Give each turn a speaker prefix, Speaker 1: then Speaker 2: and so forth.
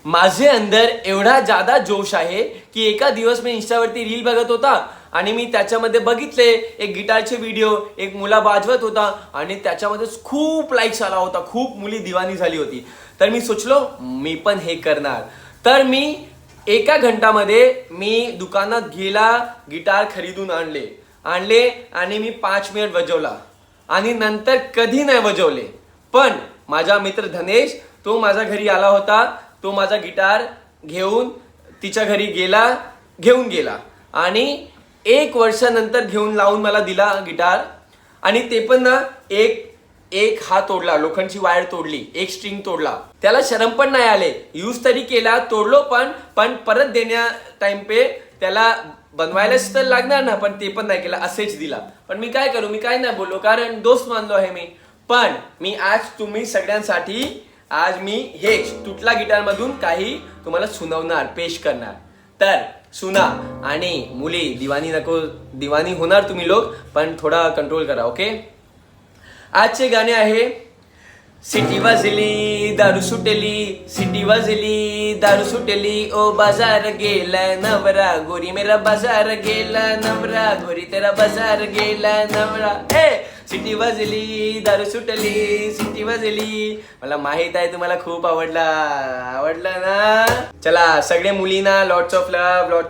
Speaker 1: माझे अंदर एवढा जादा जोश आहे की एका दिवस मी इंस्टावरती रील बघत होता आणि मी त्याच्यामध्ये बघितले एक गिटारचे व्हिडिओ, एक मुला वाजवत होता आणि त्याच्यामध्येच खूप लाईक्स आला होता, खूप मुली दिवानी झाली होती. तर मी सोचलो मी पण हे करणार. तर मी एका घंटामध्ये मी दुकानात गेला, गिटार खरीदून आणले आणि मी 5 मिनिट वाजवला आणि नंतर कधी नाही वाजवले. पण माझा मित्र धनेश तो माझ्या घरी आला होता, तो माझा गिटार घेऊन तिच्या घरी घेऊन गेला आणि 1 वर्षानंतर घेऊन लावून मला दिला गिटार. आणि ते पण ना एक हात तोडला, लोखंडची वायर तोडली, एक स्ट्रिंग तोडला. त्याला शरम पण नाही आले, यूज तरी केला, तोडलो पण परत देण्या टाइम पे त्याला बनवायलाच तर लागणार ना, पण ते पण नाही केला, असेच दिला. पण मी काय करू, मी काय नाही बोललो, कारण दोस्त मानलो आहे मी. पण मी आज तुम्ही सगळ्यांसाठी आज मी हे तुटला गिटार मधून काही तुम्हाला सुनावणार, पेश करणार. तर सुना. आणि मुली दिवानी होणार तुम्ही लोक, पण थोडा कंट्रोल करा. ओके. आजचे गाणे आहे सिटी वाजली दारू सुटली, सिटी वाजली दारू सुटली, ओ बाजार गेला नवरा गोरी, मेरा बाजार गेला नवरा गोरी, तेरा बाजार गेला नवरा. सिटी वाजली दारू सुटली, सिटी वाजली. मला माहित आहे तुम्हाला खूप आवडला ना. चला सगळे मुलींना लॉट्स ऑफ लव्ह.